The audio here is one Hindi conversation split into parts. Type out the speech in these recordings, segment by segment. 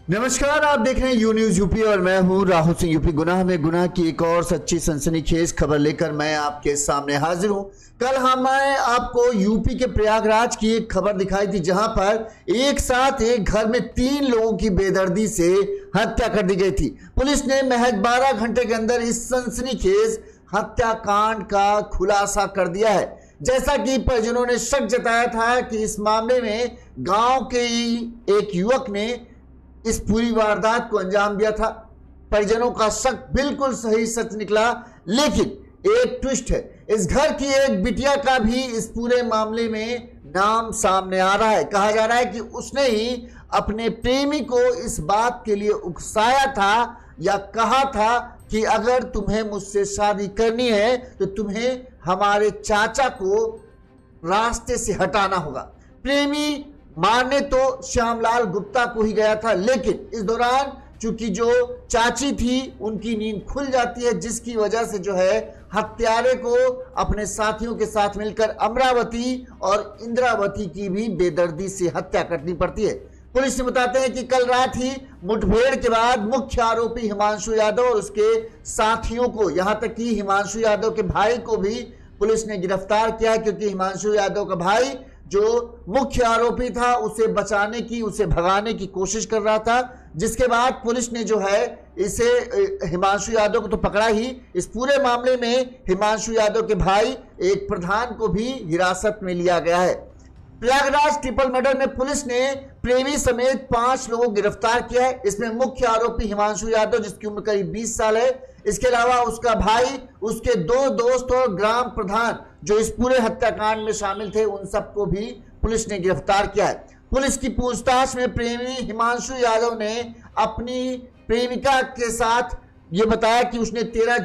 नमस्कार, आप देख रहे हैं यू न्यूज यूपी और मैं हूं राहुल सिंह यूपी। गुनाह में गुनाह की एक और सच्ची सनसनीखेज खबर लेकर मैं आपके सामने हाजिर हूं। कल मैं आपको यूपी के प्रयागराज की एक खबर दिखाई थी, जहां पर एक साथ एक घर में 3 लोगों की बेदर्दी से हत्या कर दी गई थी। पुलिस ने महज 12 घंटे के अंदर इस सनसनीखेज हत्याकांड का खुलासा कर दिया है। जैसा कि परिजनों ने शक जताया था कि इस मामले में गांव के एक युवक ने इस पूरी वारदात को अंजाम दिया था। परिजनों का शक बिल्कुल सही सच निकला, लेकिन एक ट्विस्ट है। इस घर की एक बिटिया का भी इस पूरे मामले में नाम सामने आ रहा है। कहा जा रहा है कि उसने ही अपने प्रेमी को इस बात के लिए उकसाया था या कहा था कि अगर तुम्हें मुझसे शादी करनी है तो तुम्हें हमारे चाचा को रास्ते से हटाना होगा। प्रेमी मारने तो श्यामलाल गुप्ता को ही गया था, लेकिन इस दौरान चूंकि जो चाची थी उनकी नींद खुल जाती है, जिसकी वजह से जो है हत्यारे को अपने साथियों के साथ मिलकर अमरावती और इंद्रावती की भी बेदर्दी से हत्या करनी पड़ती है। पुलिस ने बताते हैं कि कल रात ही मुठभेड़ के बाद मुख्य आरोपी हिमांशु यादव और उसके साथियों को, यहां तक कि हिमांशु यादव के भाई को भी पुलिस ने गिरफ्तार किया है, क्योंकि हिमांशु यादव का भाई जो मुख्य आरोपी था उसे बचाने की, उसे भगाने की कोशिश कर रहा था। जिसके बाद पुलिस ने जो है इसे हिमांशु यादव को तो पकड़ा ही, इस पूरे मामले में हिमांशु यादव के भाई एक प्रधान को भी हिरासत में लिया गया है। प्रयागराज ट्रिपल मर्डर में पुलिस ने प्रेमी समेत 5 लोगों को गिरफ्तार किया है। इसमें मुख्य आरोपी हिमांशु यादव, जिसकी उम्र करीब 20 साल है, इसके अलावा उसका भाई, उसके 2 दोस्त और ग्राम प्रधान जो इस पूरे हत्याकांड में शामिल थे, उन सबको भी पुलिस ने गिरफ्तार किया है। पुलिस की पूछताछ में प्रेमी हिमांशु यादव ने अपनी प्रेमिका के साथ ये बताया कि उसने 13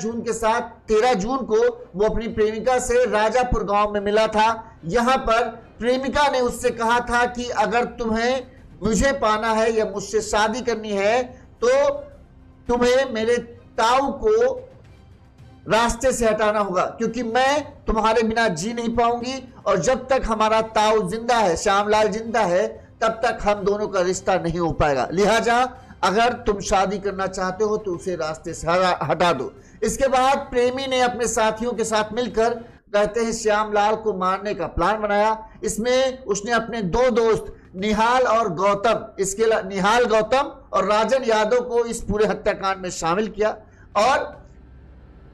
जून को वो अपनी प्रेमिका से राजापुर गांव में मिला था। यहां पर प्रेमिका ने उससे कहा था कि अगर तुम्हें मुझे पाना है या मुझसे शादी करनी है तो तुम्हें मेरे ताऊ को रास्ते से हटाना होगा, क्योंकि मैं तुम्हारे बिना जी नहीं पाऊंगी और जब तक हमारा ताऊ जिंदा है, श्यामलाल जिंदा है, तब तक हम दोनों का रिश्ता नहीं हो पाएगा। लिहाजा अगर तुम शादी करना चाहते हो तो उसे रास्ते से हटा दो। इसके बाद प्रेमी ने अपने साथियों के साथ मिलकर, कहते हैं, श्यामलाल को मारने का प्लान बनाया। इसमें उसने अपने 2 दोस्त निहाल गौतम और राजन यादव को इस पूरे हत्याकांड में शामिल किया। और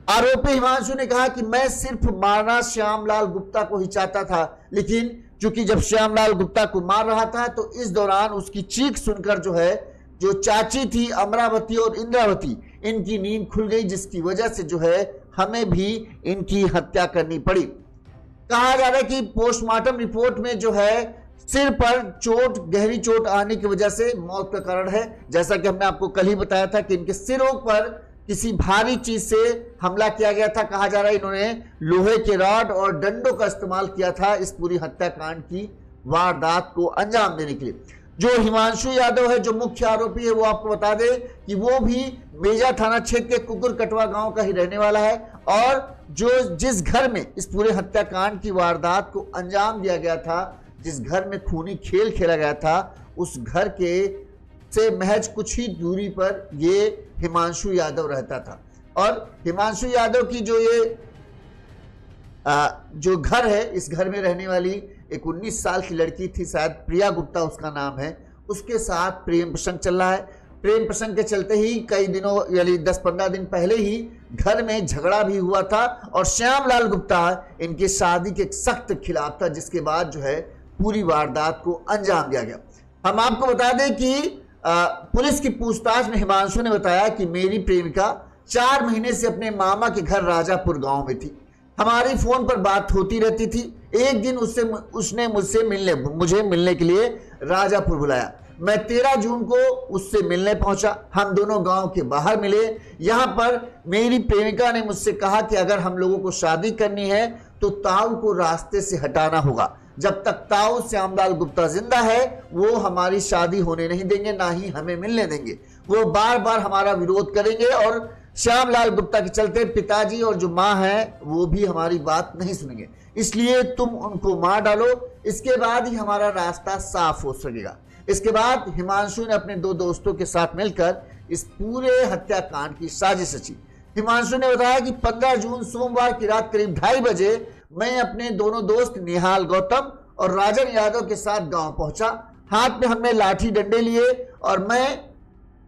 आरोपी हिमांशु ने कहा कि मैं सिर्फ मारना श्यामलाल गुप्ता को ही चाहता था, लेकिन चूंकि जब श्यामलाल गुप्ता को मार रहा था तो इस दौरान उसकी चीख सुनकर जो चाची थी अमरावती और इंद्रावती, इनकी नींद खुल गई, जिसकी वजह से जो है हमें भी इनकी हत्या करनी पड़ी। कहा जा रहा है कि पोस्टमार्टम रिपोर्ट में जो है सिर पर गहरी चोट आने की वजह से मौत का कारण है। जैसा कि हमने आपको कल ही बताया था कि इनके सिरों पर किसी भारी चीज से हमला किया गया था। कहा जा रहा है इन्होंने लोहे के रॉड और डंडों का इस्तेमाल किया था इस पूरी हत्याकांड की वारदात को अंजाम देने के लिए। जो हिमांशु यादव है, जो मुख्य आरोपी है, वो आपको बता दे कि वो भी मेजा थाना क्षेत्र के कुकुर कटवा गांव का ही रहने वाला है। और जिस घर में इस पूरे हत्याकांड की वारदात को अंजाम दिया गया था, जिस घर में खूनी खेल खेला गया था, उस घर के से महज कुछ ही दूरी पर ये हिमांशु यादव रहता था। और हिमांशु यादव की जो घर है, इस घर में रहने वाली एक 19 साल की लड़की थी, शायद प्रिया गुप्ता उसका नाम है, उसके साथ प्रेम प्रसंग चल रहा है। प्रेम प्रसंग के चलते ही कई दिनों यानी 10-15 दिन पहले ही घर में झगड़ा भी हुआ था और श्यामलाल गुप्ता इनकी शादी के सख्त खिलाफ था, जिसके बाद जो है पूरी वारदात को अंजाम दिया गया। हम आपको बता दें कि पुलिस की पूछताछ में हिमांशु ने बताया कि मेरी प्रेमिका 4 महीने से अपने मामा के घर राजापुर गांव में थी। हमारी फोन पर बात होती रहती थी। एक दिन उसने मुझे मिलने के लिए राजापुर बुलाया। मैं 13 जून को उससे मिलने पहुंचा। हम दोनों गांव के बाहर मिले। यहां पर मेरी प्रेमिका ने मुझसे कहा कि अगर हम लोगों को शादी करनी है तो ताऊ को रास्ते से हटाना होगा। जब तक ताऊ श्यामलाल गुप्ता जिंदा है वो हमारी शादी होने नहीं देंगे, ना ही हमें मिलने देंगे। वो बार बार हमारा विरोध करेंगे और श्यामलाल गुप्ता के चलते पिताजी और जो माँ है वो भी हमारी बात नहीं सुनेंगे। इसलिए तुम उनको मार डालो, इसके बाद ही हमारा रास्ता साफ हो सकेगा। इसके बाद हिमांशु ने अपने 2 दोस्तों के साथ मिलकर इस पूरे हत्याकांड की साजिश रची। हिमांशु ने बताया कि 15 जून सोमवार की रात करीब 2:30 बजे मैं अपने दोनों दोस्त निहाल गौतम और राजन यादव के साथ गांव पहुंचा। हाथ में हमने लाठी डंडे लिए और मैं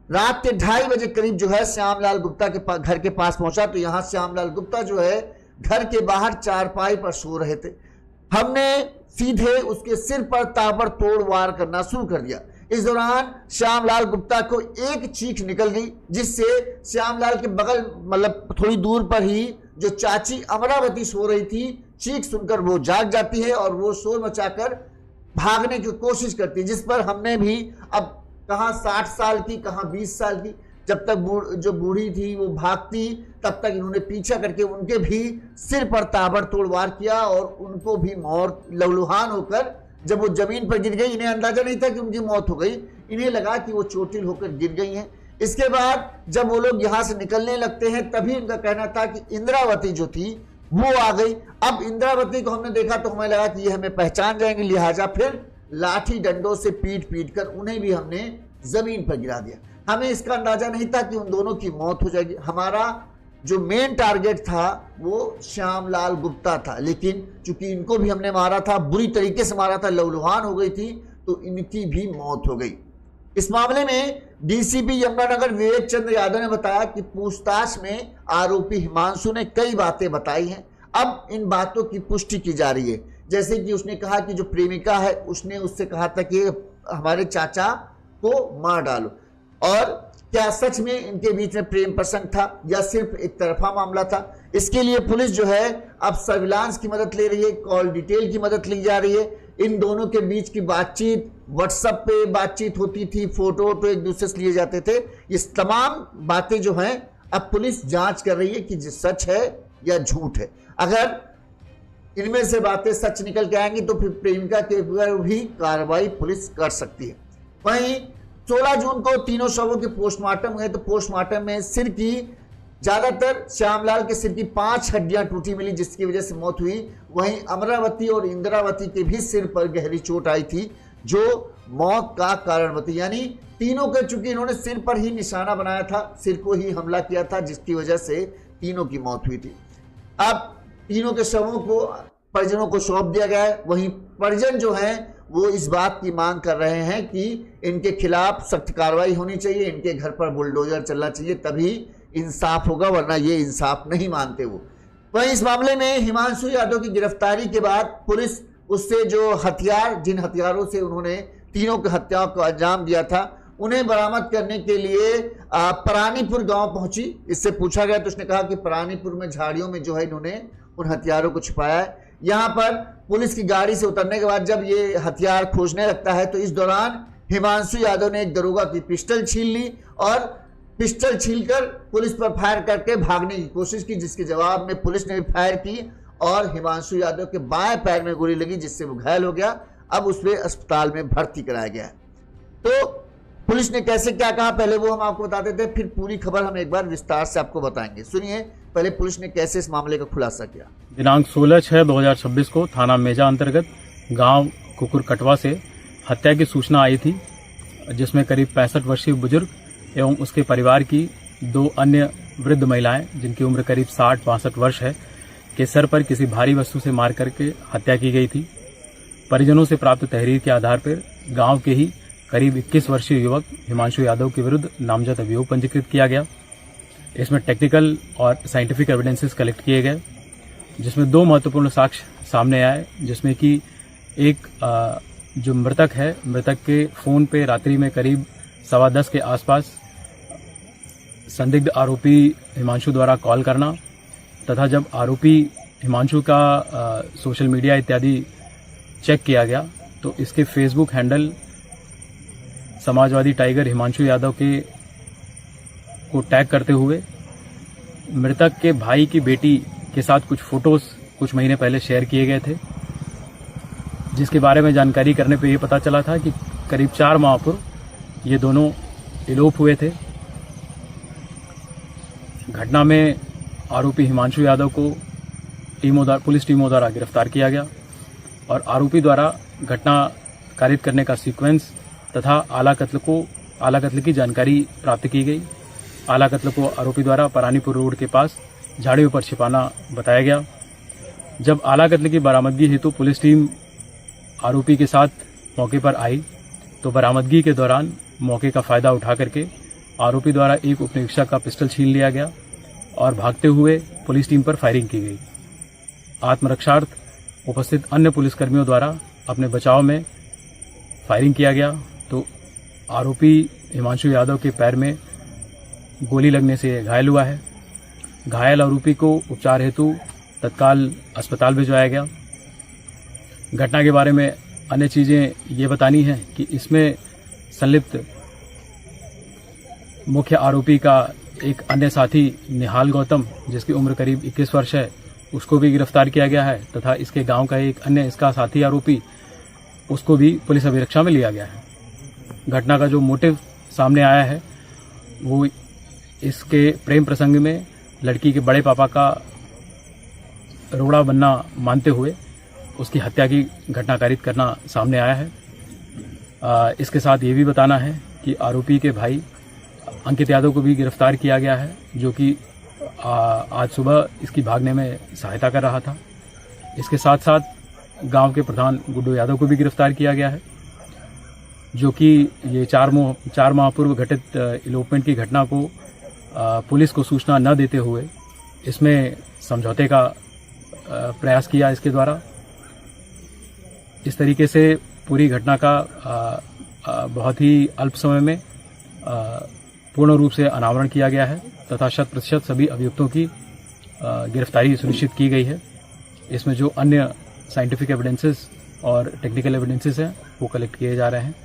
रात के 2:30 बजे करीब जो है श्यामलाल गुप्ता के घर के पास पहुंचा। तो यहां श्यामलाल गुप्ता जो है घर के बाहर चारपाई पर सो रहे थे। हमने सीधे उसके सिर पर ताबड़तोड़ वार करना शुरू कर दिया। इस दौरान श्यामलाल गुप्ता को एक चीख निकल गई, जिससे श्यामलाल के बगल मतलब थोड़ी दूर पर ही जो चाची अमरावती सो रही थी, चीख सुनकर वो जाग जाती है और वो शोर मचाकर भागने की कोशिश करती है, जिस पर हमने भी अब कहां 60 साल की कहां 20 साल की, जब तक जो बूढ़ी थी वो भागती तब तक इन्होंने पीछा करके उनके भी सिर पर ताबड़तोड़ वार किया और उनको भी मौत लहूलुहान होकर जब वो जमीन पर गिर गई, इन्हें अंदाजा नहीं था कि उनकी मौत हो गई, इन्हें लगा कि वो चोटिल होकर गिर गई हैं। इसके बाद जब वो लोग यहां से निकलने लगते हैं तभी इनका कहना था कि इंद्रावती जो थी वो आ गई। अब इंद्रावती को हमने देखा तो हमें लगा कि ये हमें पहचान जाएंगे, लिहाजा फिर लाठी डंडों से पीट कर उन्हें भी हमने जमीन पर गिरा दिया। हमें इसका अंदाजा नहीं था कि उन दोनों की मौत हो जाएगी। हमारा जो मेन टारगेट था वो श्यामलाल गुप्ता था, लेकिन चूंकि इनको भी हमने मारा था, बुरी तरीके से मारा था, लहूलुहान हो गई थी, तो इनकी भी मौत हो गई। इस मामले में डीसीपी यमुनानगर विवेक चंद्र यादव ने बताया कि पूछताछ में आरोपी हिमांशु ने कई बातें बताई हैं। अब इन बातों की पुष्टि की जा रही है, जैसे कि उसने कहा कि जो प्रेमिका है उसने उससे कहा था कि हमारे चाचा को मार डालो, और क्या सच में इनके बीच में प्रेम प्रसंग था या सिर्फ एक तरफा मामला था। इसके लिए पुलिस जो है अब सर्विलांस की मदद ले रही है, कॉल डिटेल की मदद ली जा रही है। इन दोनों के बीच की बातचीत व्हाट्सएप पे बातचीत होती थी, फोटो तो एक दूसरे से लिए जाते थे। ये तमाम बातें जो हैं अब पुलिस जांच कर रही है कि सच है या झूठ है। अगर इनमें से बातें सच निकल के आएंगी तो फिर प्रेमिका के ऊपर भी कार्रवाई पुलिस कर सकती है। वहीं 16 जून को तीनों शवों के पोस्टमार्टम हुए, तो पोस्टमार्टम में सिर की ज्यादातर श्यामलाल के सिर की 5 हड्डियां टूटी मिली, जिसकी वजह से मौत हुई। वहीं अमरावती और इंद्रावती के भी सिर पर गहरी चोट आई थी जो मौत का कारण बनी। यानी तीनों के चूंकि इन्होंने सिर पर ही निशाना बनाया था, सिर को ही हमला किया था, जिसकी वजह से तीनों की मौत हुई थी। अब तीनों के शवों को परिजनों को सौंप दिया गया है। वहीं परिजन जो हैं वो इस बात की मांग कर रहे हैं कि इनके खिलाफ सख्त कार्रवाई होनी चाहिए, इनके घर पर बुलडोजर चलना चाहिए, तभी इंसाफ होगा, वरना ये इंसाफ नहीं मानते वो। वहीं इस मामले में हिमांशु यादव की गिरफ्तारी के बाद पुलिस उससे जो हथियार, जिन हथियारों से उन्होंने तीनों की हत्याओं को अंजाम दिया था, उन्हें बरामद करने के लिए परानीपुर गांव पहुंची। इससे पूछा गया तो उसने कहा कि परानीपुर में झाड़ियों में जो है इन्होंने उन हथियारों को छुपाया है। यहाँ पर पुलिस की गाड़ी से उतरने के बाद जब ये हथियार खोजने लगता है तो इस दौरान हिमांशु यादव ने एक दरोगा की पिस्टल छीन ली और पिस्टल छीनकर पुलिस पर फायर करके भागने की कोशिश की, जिसके जवाब में पुलिस ने भी फायर की और हिमांशु यादव के बाएं पैर में गोली लगी, जिससे वो घायल हो गया। अब उसे अस्पताल में भर्ती कराया गया है। तो पुलिस ने कैसे क्या कहा पहले वो हम आपको बताते थे, फिर पूरी खबर हम एक बार विस्तार से आपको बताएंगे। सुनिए पहले पुलिस ने कैसे इस मामले का खुलासा किया। दिनांक 16/6/2026 को थाना मेजा अंतर्गत गांव कुकुर कटवा से हत्या की सूचना आई थी, जिसमें करीब 65 वर्षीय बुजुर्ग एवं उसके परिवार की 2 अन्य वृद्ध महिलाएं, जिनकी उम्र करीब 60-62 वर्ष है, के सर पर किसी भारी वस्तु से मार करके हत्या की गई थी। परिजनों से प्राप्त तहरीर के आधार पर गांव के ही करीब 21 वर्षीय युवक हिमांशु यादव के विरुद्ध नामजद अभियोग पंजीकृत किया गया। इसमें टेक्निकल और साइंटिफिक एविडेंसेस कलेक्ट किए गए, जिसमें 2 महत्वपूर्ण साक्ष्य सामने आए, जिसमें कि एक जो मृतक है, मृतक के फोन पे रात्रि में करीब 10:15 के आसपास संदिग्ध आरोपी हिमांशु द्वारा कॉल करना, तथा जब आरोपी हिमांशु का सोशल मीडिया इत्यादि चेक किया गया तो इसके Facebook handle Samajwadi tiger Himanshu Yadav को टैग करते हुए मृतक के भाई की बेटी के साथ कुछ फोटोज कुछ महीने पहले शेयर किए गए थे, जिसके बारे में जानकारी करने पे ये पता चला था कि करीब 4 माह पूर्व ये दोनों इलोप हुए थे। घटना में आरोपी हिमांशु यादव को पुलिस टीमों द्वारा गिरफ्तार किया गया और आरोपी द्वारा घटना कारित करने का सीक्वेंस तथा आला कत्ल की जानकारी प्राप्त की गई। आला कत्ल को आरोपी द्वारा परानीपुर रोड के पास झाड़ियों पर छिपाना बताया गया। जब आला कत्ल की बरामदगी हेतु पुलिस टीम आरोपी के साथ मौके पर आई तो बरामदगी के दौरान मौके का फायदा उठा करके आरोपी द्वारा एक उपनिरीक्षक का पिस्टल छीन लिया गया और भागते हुए पुलिस टीम पर फायरिंग की गई। आत्मरक्षार्थ उपस्थित अन्य पुलिसकर्मियों द्वारा अपने बचाव में फायरिंग किया गया तो आरोपी हिमांशु यादव के पैर में गोली लगने से घायल हुआ है। घायल आरोपी को उपचार हेतु तत्काल अस्पताल भिजवाया गया। घटना के बारे में अन्य चीजें ये बतानी है कि इसमें संलिप्त मुख्य आरोपी का एक अन्य साथी निहाल गौतम, जिसकी उम्र करीब 21 वर्ष है, उसको भी गिरफ्तार किया गया है तथा इसके गांव का एक अन्य इसका साथी आरोपी, उसको भी पुलिस अभिरक्षा में लिया गया है। घटना का जो मोटिव सामने आया है वो इसके प्रेम प्रसंग में लड़की के बड़े पापा का रोड़ा बनना मानते हुए उसकी हत्या की घटना कारित करना सामने आया है। इसके साथ ये भी बताना है कि आरोपी के भाई अंकित यादव को भी गिरफ्तार किया गया है, जो कि आज सुबह इसकी भागने में सहायता कर रहा था। इसके साथ साथ गांव के प्रधान गुड्डू यादव को भी गिरफ्तार किया गया है, जो कि ये 4 माह पूर्व घटित इलोपमेंट की घटना को पुलिस को सूचना न देते हुए इसमें समझौते का प्रयास किया इसके द्वारा। इस तरीके से पूरी घटना का बहुत ही अल्प समय में पूर्ण रूप से अनावरण किया गया है तथा 100% सभी अभियुक्तों की गिरफ्तारी सुनिश्चित की गई है। इसमें जो अन्य साइंटिफिक एविडेंसेस और टेक्निकल एविडेंसेस हैं वो कलेक्ट किए जा रहे हैं।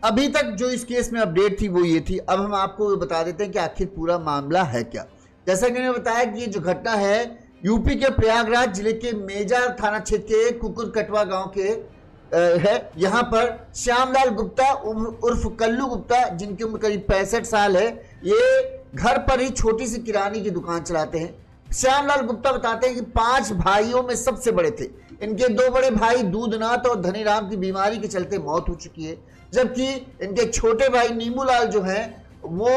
अभी तक जो इस केस में अपडेट थी वो ये थी। अब हम आपको बता देते हैं कि आखिर पूरा मामला है क्या। जैसा कि मैंने बताया कि ये जो घटना है यूपी के प्रयागराज जिले के मेजा थाना क्षेत्र के कुकुर कटवा गांव के है। यहाँ पर श्यामलाल गुप्ता उर्फ कल्लू गुप्ता, जिनकी उम्र करीब 65 साल है, ये घर पर ही छोटी सी किराने की दुकान चलाते हैं। श्यामलाल गुप्ता बताते हैं कि 5 भाइयों में सबसे बड़े थे। इनके 2 बड़े भाई दूधनाथ और धनीराम की बीमारी के चलते मौत हो चुकी है, जबकि इनके छोटे भाई नीमूलाल जो हैं वो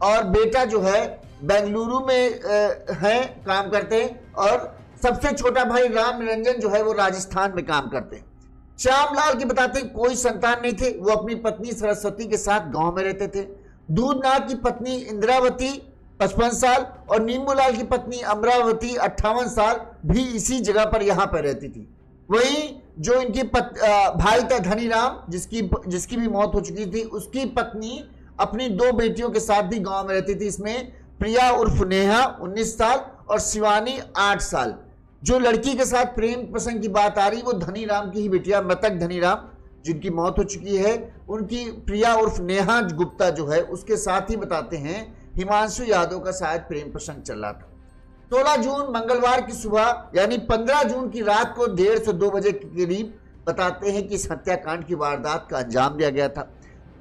और बेटा जो है बेंगलुरु में हैं, काम करते हैं, और सबसे छोटा भाई राम निरंजन जो है वो राजस्थान में काम करते हैं। श्यामलाल की बताते हैं कोई संतान नहीं थे। वो अपनी पत्नी सरस्वती के साथ गांव में रहते थे। दूधनाथ की पत्नी इंद्रावती 55 साल और नीमूलाल की पत्नी अमरावती 58 साल भी इसी जगह पर यहाँ पर रहती थी। वहीं जो इनकी भाई था धनीराम, जिसकी भी मौत हो चुकी थी, उसकी पत्नी अपनी 2 बेटियों के साथ भी गांव में रहती थी। इसमें प्रिया उर्फ नेहा 19 साल और शिवानी 8 साल। जो लड़की के साथ प्रेम प्रसंग की बात आ रही वो धनीराम की ही बेटियां, मृतक धनीराम जिनकी मौत हो चुकी है, उनकी प्रिया उर्फ नेहा गुप्ता जो है उसके साथ ही बताते हैं हिमांशु यादव का शायद प्रेम प्रसंग चल रहा था। 16 जून मंगलवार की सुबह यानी 15 जून की रात को 1:30 से 2 बजे के करीब बताते हैं कि इस हत्याकांड की वारदात का अंजाम दिया गया था।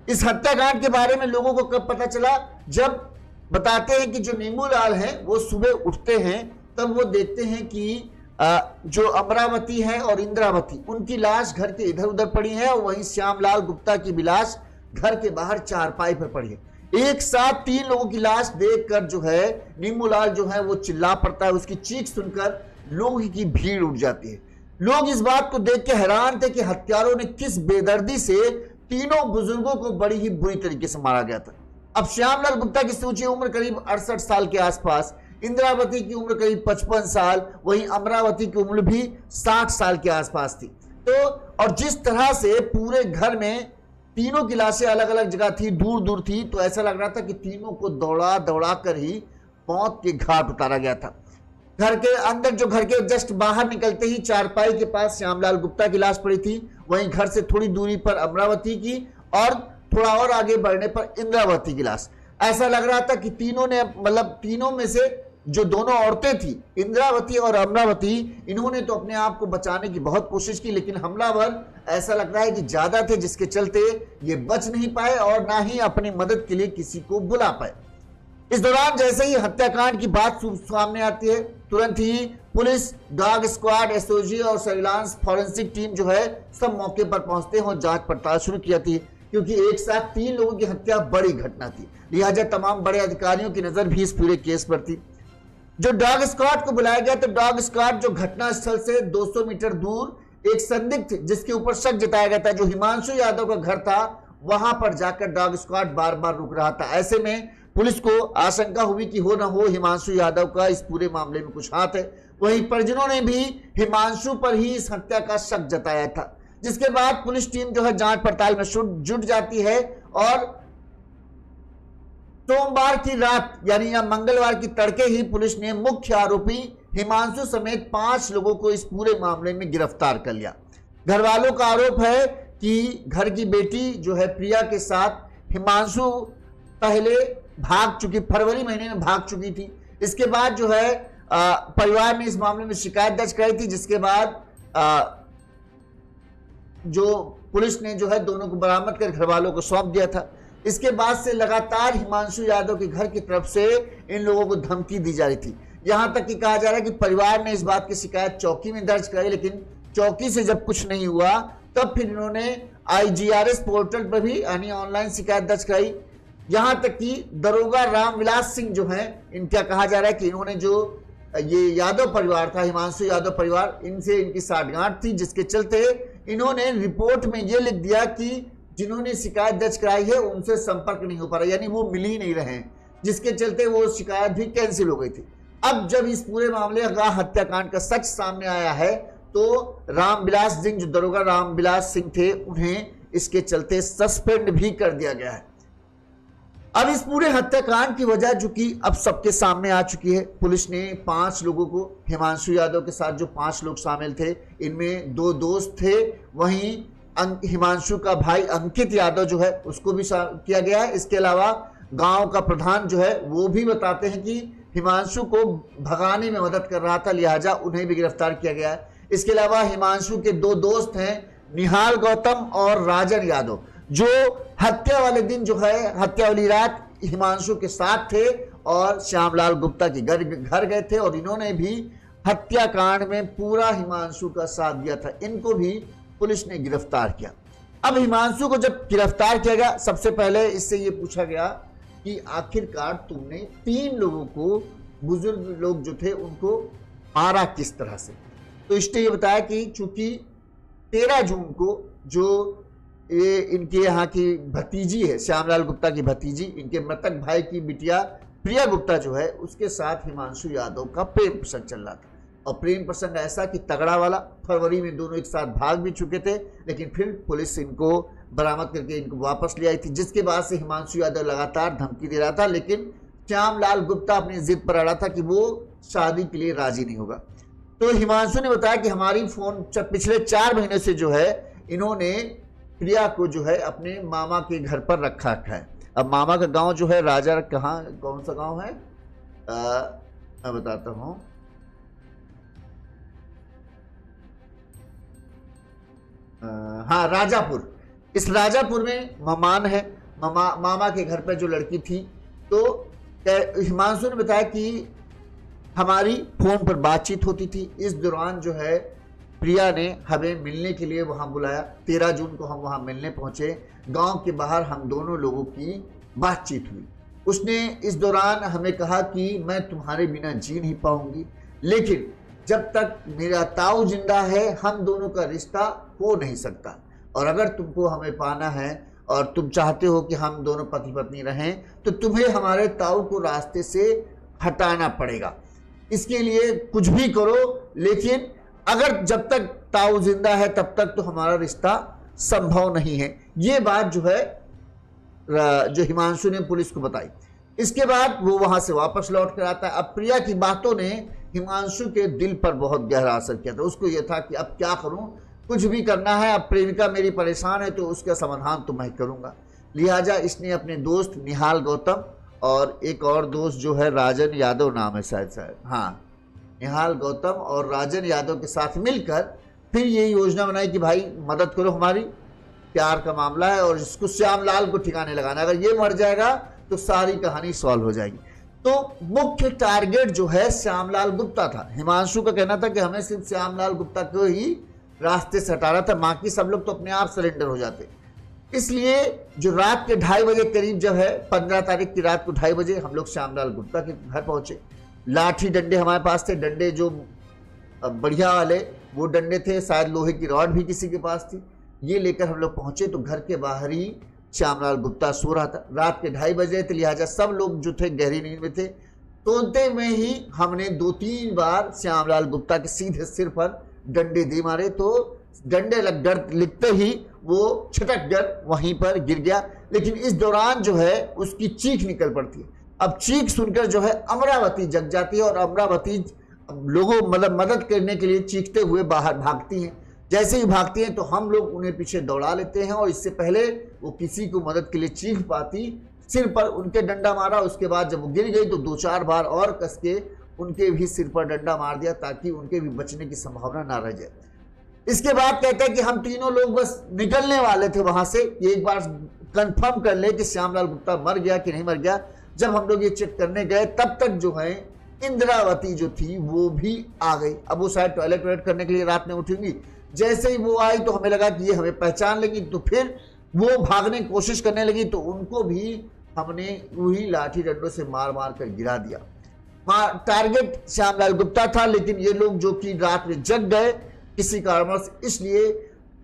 इस हत्याकांड के बारे में लोगों को कब पता चला? जब बताते हैं कि जो नीमूलाल हैं वो सुबह उठते हैं तब वो देखते हैं कि जो अमरावती है और इंद्रावती, उनकी लाश घर के इधर उधर पड़ी है और वहीं श्यामलाल गुप्ता की भी लाश घर के बाहर चारपाई पर पड़ी है। एक साथ 3 लोगों की लाश देखकर जो है नीमूलाल जो है वो चिल्ला पड़ता है। उसकी चीख सुनकर लोगों की भीड़ उठ जाती है। लोग इस बात को देख के हैरान थे कि हत्यारों ने किस बेदर्दी से तीनों बुजुर्गों को बड़ी ही बुरी तरीके से मारा गया था। अब श्यामलाल गुप्ता की सोचिए उम्र करीब 68 साल के आसपास, इंद्रावती की उम्र करीब 55 साल, वहीं अमरावती की उम्र भी 60 साल के आसपास थी। तो और जिस तरह से पूरे घर में तीनों की लाशें अलग अलग जगह थी, दूर दूर थी, तो ऐसा लग रहा था कि तीनों को दौड़ा दौड़ा कर ही मौत के घाट उतारा गया था। घर के अंदर जो घर के जस्ट बाहर निकलते ही चारपाई के पास श्यामलाल गुप्ता की लाश पड़ी थी, वहीं घर से थोड़ी दूरी पर अमरावती की और थोड़ा और आगे बढ़ने पर इंद्रावती की लाश। ऐसा लग रहा था कि तीनों ने, मतलब तीनों में से जो दोनों औरतें थी इंद्रावती और अमरावती, इन्होंने तो अपने आप को बचाने की बहुत कोशिश की, लेकिन हमलावर ऐसा लग रहा है कि ज्यादा थे, जिसके चलते ये बच नहीं पाए और ना ही अपनी मदद के लिए किसी को बुला पाए। इस दौरान जैसे ही हत्याकांड की बात सामने आती है, तुरंत ही पुलिस, डॉग स्क्वाड, एसओजी और सर्विलांस फॉरेंसिक टीम जो है सब मौके पर पहुंचते हैं और जांच पड़ताल शुरू की थी, क्योंकि एक साथ 3 लोगों की हत्या बड़ी घटना थी। लिहाजा तमाम बड़े अधिकारियों की नजर भी इस पूरे केस पर थी। जो डॉग स्क्वाड को बुलाया गया, तो डॉग स्क्वाड जो घटना स्थल से 200 मीटर दूर एक संदिग्ध जिसके ऊपर शक जताया गया था, जो हिमांशु यादव का घर था, वहां पर जाकर डॉग स्क्वाड बार बार रुक रहा था। ऐसे में पुलिस को आशंका हुई कि हो न हो हिमांशु यादव का इस पूरे मामले में कुछ हाथ है। वहीं परिजनों ने भी हिमांशु पर ही इस हत्या का शक जताया था, जिसके बाद पुलिस टीम जो है जांच पड़ताल में जुट जाती है और सोमवार की रात यानी या मंगलवार की तड़के ही पुलिस ने मुख्य आरोपी हिमांशु समेत 5 लोगों को इस पूरे मामले में गिरफ्तार कर लिया। घर वालों का आरोप है कि घर की बेटी जो है प्रिया के साथ हिमांशु पहले भाग चुकी, फरवरी महीने में भाग चुकी थी। इसके बाद जो है परिवार ने इस मामले में शिकायत दर्ज कराई थी, जिसके बाद जो पुलिस ने जो है दोनों को बरामद कर घर वालों को सौंप दिया था। इसके बाद से लगातार हिमांशु यादव के घर की तरफ से इन लोगों को धमकी दी जा रही थी। यहां तक कि कहा जा रहा है कि परिवार ने इस बात की शिकायत चौकी में दर्ज कराई, लेकिन चौकी से जब कुछ नहीं हुआ तब फिर इन्होंने IGRS पोर्टल पर भी यानी ऑनलाइन शिकायत दर्ज कराई। यहां तक कि दरोगा रामविलास सिंह जो है, इनका कहा जा रहा है कि इन्होंने जो ये यादव परिवार था, हिमांशु यादव परिवार, इनसे इनकी साठगांठ थी, जिसके चलते इन्होंने रिपोर्ट में ये लिख दिया कि जिन्होंने शिकायत दर्ज कराई है उनसे संपर्क नहीं हो पा रहा, यानी वो मिल ही नहीं रहे, जिसके चलते वो शिकायत भी कैंसिल हो गई थी। अब जब इस पूरे मामले का हत्याकांड का सच सामने आया है, तो रामविलास सिंह, जो दरोगा रामविलास सिंह थे, उन्हें इसके चलते सस्पेंड भी कर दिया गया है। अब इस पूरे हत्याकांड की वजह जो कि अब सबके सामने आ चुकी है, पुलिस ने 5 लोगों को, हिमांशु यादव के साथ जो 5 लोग शामिल थे, इनमें 2 दोस्त थे, वहीं हिमांशु का भाई अंकित यादव जो है उसको भी किया गया है। इसके अलावा गांव का प्रधान जो है वो भी बताते हैं कि हिमांशु को भगाने में मदद कर रहा था, लिहाजा उन्हें भी गिरफ्तार किया गया है। इसके अलावा हिमांशु के 2 दोस्त हैं, निहाल गौतम और राजन यादव, जो हत्या वाले दिन जो है, हत्या वाली रात हिमांशु के साथ थे और श्यामलाल गुप्ता के घर गए थे और इन्होंने भी हत्याकांड में पूरा हिमांशु का साथ दिया था। इनको भी पुलिस ने गिरफ्तार किया। अब हिमांशु को जब गिरफ्तार किया गया, सबसे पहले इससे ये पूछा गया कि आखिरकार तुमने 3 लोगों को, बुजुर्ग लोग जो थे, उनको मारा किस तरह से। तो इसने ये बताया कि चूंकि 13 जून को जो ये इनके यहाँ की भतीजी है, श्यामलाल गुप्ता की भतीजी, इनके मृतक भाई की बिटिया प्रिया गुप्ता जो है, उसके साथ हिमांशु यादव का प्रेम प्रसंग चल रहा था। और प्रेम प्रसंग ऐसा कि तगड़ा वाला, फरवरी में दोनों एक साथ भाग भी चुके थे, लेकिन फिर पुलिस इनको बरामद करके इनको वापस ले आई थी, जिसके बाद से हिमांशु यादव लगातार धमकी दे रहा था, लेकिन श्यामलाल गुप्ता अपनी जिद पर अड़ा था कि वो शादी के लिए राजी नहीं होगा। तो हिमांशु ने बताया कि हमारी फोन पिछले 4 महीने से जो है इन्होंने प्रिया को जो है अपने मामा के घर पर रखा है। अब मामा का गांव जो है राजा, कहाँ, कौन सा गांव है, मैं बताता हूँ, हाँ, राजापुर। इस राजापुर में ममान है, मामा के घर पर जो लड़की थी। तो हिमांशु ने बताया कि हमारी फोन पर बातचीत होती थी। इस दौरान जो है प्रिया ने हमें मिलने के लिए वहां बुलाया। 13 जून को हम वहां मिलने पहुंचे। गांव के बाहर हम दोनों लोगों की बातचीत हुई। उसने इस दौरान हमें कहा कि मैं तुम्हारे बिना जी नहीं पाऊंगी, लेकिन जब तक मेरा ताऊ जिंदा है हम दोनों का रिश्ता हो नहीं सकता, और अगर तुमको हमें पाना है और तुम चाहते हो कि हम दोनों पति पत्नी रहें, तो तुम्हें हमारे ताऊ को रास्ते से हटाना पड़ेगा। इसके लिए कुछ भी करो, लेकिन अगर जब तक ताऊ जिंदा है तब तक तो हमारा रिश्ता संभव नहीं है। ये बात जो है जो हिमांशु ने पुलिस को बताई। इसके बाद वो वहां से वापस लौट कर आता है। अब प्रिया की बातों ने हिमांशु के दिल पर बहुत गहरा असर किया था। उसको यह था कि अब क्या करूं, कुछ भी करना है, अब प्रेमिका मेरी परेशान है तो उसका समाधान तो मैं करूंगा। लिहाजा इसने अपने दोस्त निहाल गौतम और एक और दोस्त जो है राजन यादव नाम है शायद, हाँ, निहाल गौतम और राजन यादव के साथ मिलकर फिर ये योजना बनाई कि भाई मदद करो, हमारी प्यार का मामला है और इसको श्यामलाल को ठिकाने लगाना, अगर ये मर जाएगा तो सारी कहानी सॉल्व हो जाएगी। तो मुख्य टारगेट जो है श्यामलाल गुप्ता था। हिमांशु का कहना था कि हमें सिर्फ श्यामलाल गुप्ता को ही रास्ते से हटाना था, बाकी सब लोग तो अपने आप सरेंडर हो जाते। इसलिए जो रात के 2:30 बजे करीब जब है 15 तारीख की रात को 2:30 बजे हम लोग श्यामलाल गुप्ता के घर पहुंचे। लाठी डंडे हमारे पास थे, डंडे जो बढ़िया वाले वो डंडे थे, शायद लोहे की रॉड भी किसी के पास थी। ये लेकर हम लोग पहुंचे तो घर के बाहर ही श्यामलाल गुप्ता सो रहा था। रात के 2:30 बजे थे, लिहाजा सब लोग जो थे गहरी नींद में थे। सोते में ही हमने 2-3 बार श्यामलाल गुप्ता के सीधे सिर पर डंडे दे मारे, तो डंडे लिखते ही वो छटक कर वहीं पर गिर गया। लेकिन इस दौरान जो है उसकी चीख निकल पड़ती है। अब चीख सुनकर जो है अमरावती जग जाती है और अमरावती लोगों मदद करने के लिए चीखते हुए बाहर भागती हैं। जैसे ही भागती हैं तो हम लोग उन्हें पीछे दौड़ा लेते हैं और इससे पहले वो किसी को मदद के लिए चीख पाती, सिर पर उनके डंडा मारा। उसके बाद जब वो गिर गई तो 2-4 बार और कस के उनके भी सिर पर डंडा मार दिया ताकि उनके भी बचने की संभावना ना रह जाए। इसके बाद कहते हैं कि हम तीनों लोग बस निकलने वाले थे वहां से, एक बार कंफर्म कर ले कि श्यामलाल गुप्ता मर गया कि नहीं मर गया। जब हम लोग ये चेक करने गए तब तक जो है इंद्रावती जो थी वो भी आ गई। अब वो शायद टॉयलेट करने के लिए रात में उठेंगी। जैसे ही वो आई तो हमें लगा कि ये हमें पहचान लेगी, तो फिर वो भागने की कोशिश करने लगी, तो उनको भी हमने वही लाठी डंडों से मार मार कर गिरा दिया। टारगेट श्यामलाल गुप्ता था, लेकिन ये लोग जो कि रात में जग गए किसी कारणवश, इसलिए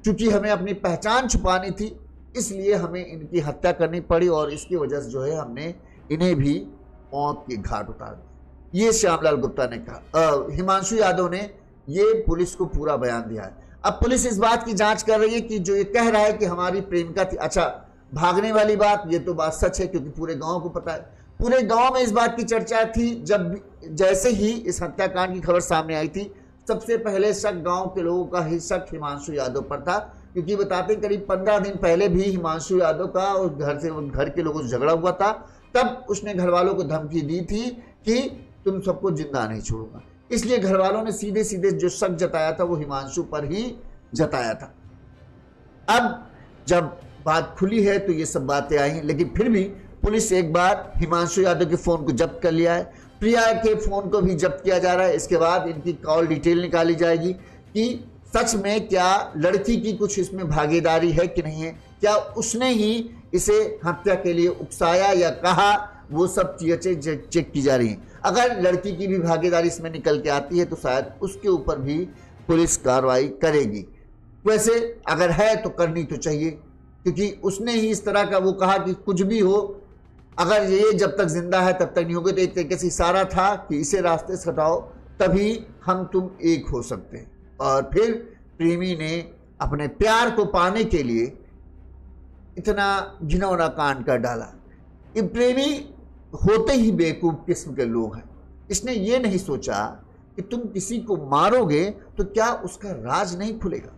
चूंकि हमें अपनी पहचान छुपानी थी इसलिए हमें इनकी हत्या करनी पड़ी और इसकी वजह से जो है हमने इन्हें भी मौत के घाट उतार दिया। ये श्यामलाल गुप्ता ने कहा। हिमांशु यादव ने ये पुलिस को पूरा बयान दिया है। अब पुलिस इस बात की जांच कर रही है कि जो ये कह रहा है कि हमारी प्रेमिका थी, अच्छा भागने वाली बात, ये तो बात सच है क्योंकि पूरे गांव को पता है। पूरे गांव में इस बात की चर्चा थी। जैसे ही इस हत्याकांड की खबर सामने आई थी, सबसे पहले शक गांव के लोगों का ही शक हिमांशु यादव पर था, क्योंकि बताते करीब 15 दिन पहले भी हिमांशु यादव का और घर के लोगों से झगड़ा हुआ था। तब उसने घर वालों को धमकी दी थी कि तुम सबको जिंदा नहीं छोड़ूंगा। इसलिए घर वालों ने सीधे सीधे जो शक जताया था वो हिमांशु पर ही जताया था। अब जब बात खुली है तो ये सब बातें आई हैं, लेकिन फिर भी पुलिस एक बार हिमांशु यादव के फोन को जब्त कर लिया है। प्रिया के फोन को भी जब्त किया जा रहा है। इसके बाद इनकी कॉल डिटेल निकाली जाएगी कि सच में क्या लड़की की कुछ इसमें भागीदारी है कि नहीं है, क्या उसने ही इसे हत्या के लिए उकसाया या कहा, वो सब चीजें चेक की जा रही हैं। अगर लड़की की भी भागीदारी इसमें निकल के आती है तो शायद उसके ऊपर भी पुलिस कार्रवाई करेगी। वैसे अगर है तो करनी तो चाहिए, क्योंकि उसने ही इस तरह का वो कहा कि कुछ भी हो, अगर ये जब तक जिंदा है तब तक नहीं होगे। तो एक तरीके से इशारा था कि इसे रास्ते से हटाओ, तभी हम तुम एक हो सकते हैं। और फिर प्रेमी ने अपने प्यार को पाने के लिए इतना घिनौना कांड कर डाला। ये प्रेमी होते ही बेवकूफ किस्म के लोग हैं। इसने ये नहीं सोचा कि तुम किसी को मारोगे तो क्या उसका राज नहीं खुलेगा।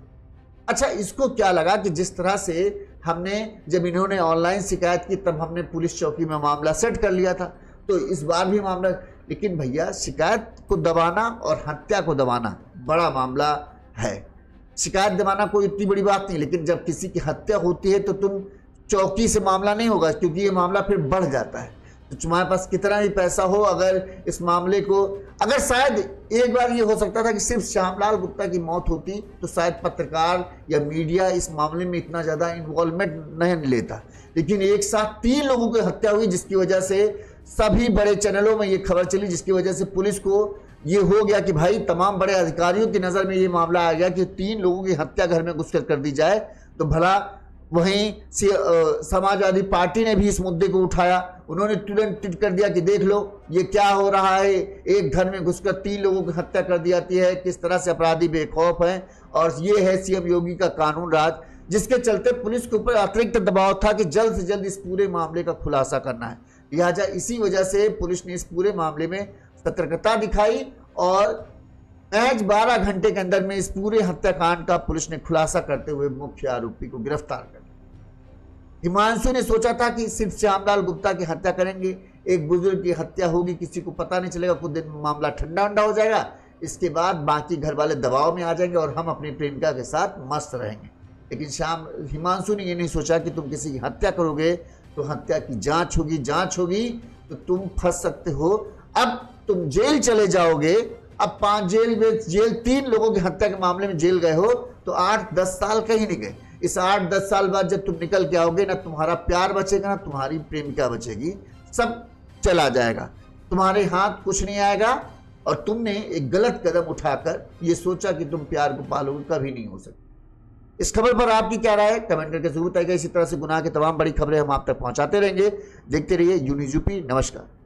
अच्छा, इसको क्या लगा कि जिस तरह से हमने जब इन्होंने ऑनलाइन शिकायत की तब हमने पुलिस चौकी में मामला सेट कर लिया था, तो इस बार भी मामला। लेकिन भैया, शिकायत को दबाना और हत्या को दबाना बड़ा मामला है। शिकायत दबाना कोई इतनी बड़ी बात नहीं, लेकिन जब किसी की हत्या होती है तो तुम चौकी से मामला नहीं होगा, क्योंकि ये मामला फिर बढ़ जाता है। तो तुम्हारे पास कितना भी पैसा हो, अगर इस मामले को, अगर शायद एक बार ये हो सकता था कि सिर्फ श्यामलाल गुप्ता की मौत होती तो शायद पत्रकार या मीडिया इस मामले में इतना ज़्यादा इन्वॉल्वमेंट नहीं लेता। लेकिन एक साथ 3 लोगों की हत्या हुई, जिसकी वजह से सभी बड़े चैनलों में ये खबर चली, जिसकी वजह से पुलिस को ये हो गया कि भाई तमाम बड़े अधिकारियों की नज़र में ये मामला आ गया कि 3 लोगों की हत्या घर में घुसकर कर दी जाए तो भला। वहीं समाजवादी पार्टी ने भी इस मुद्दे को उठाया। उन्होंने तुरंत ट्वीट कर दिया कि देख लो ये क्या हो रहा है, एक घर में घुसकर 3 लोगों की हत्या कर दी जाती है, किस तरह से अपराधी बेखौफ हैं। और ये है सीएम योगी का कानून राज, जिसके चलते पुलिस के ऊपर अतिरिक्त दबाव था कि जल्द से जल्द इस पूरे मामले का खुलासा करना है। लिहाजा इसी वजह से पुलिस ने इस पूरे मामले में सतर्कता दिखाई और महज 12 घंटे के अंदर में इस पूरे हत्याकांड का पुलिस ने खुलासा करते हुए मुख्य आरोपी को गिरफ्तार कर लिया। हिमांशु ने सोचा था कि सिर्फ श्यामलाल गुप्ता की हत्या करेंगे, एक बुजुर्ग की हत्या होगी, किसी को पता नहीं चलेगा, कुछ दिन में मामला ठंडा हो जाएगा, इसके बाद बाकी घर वाले दबाव में आ जाएंगे और हम अपनी प्रेमिका के साथ मस्त रहेंगे। लेकिन हिमांशु ने ये नहीं सोचा कि तुम किसी की हत्या करोगे तो हत्या की जांच होगी तो तुम फंस सकते हो। अब तुम जेल चले जाओगे। अब 5 जेल 3 लोगों की हत्या के मामले में जेल गए हो तो 8-10 साल कहीं नहीं गए। इस 8-10 साल बाद जब तुम निकल के आओगे, ना तुम्हारा प्यार बचेगा, ना तुम्हारी प्रेमिका बचेगी, सब चला जाएगा, तुम्हारे हाथ कुछ नहीं आएगा। और तुमने एक गलत कदम उठाकर ये सोचा कि तुम प्यार को पालोगे, कभी नहीं हो सकता। इस खबर पर आपकी क्या राय है कमेंट करके जरूर बताइएगा। इसी तरह से गुनाह की तमाम बड़ी खबरें हम आप तक पहुंचाते रहेंगे। देखते रहिए यून्यूज़ यूपी। नमस्कार।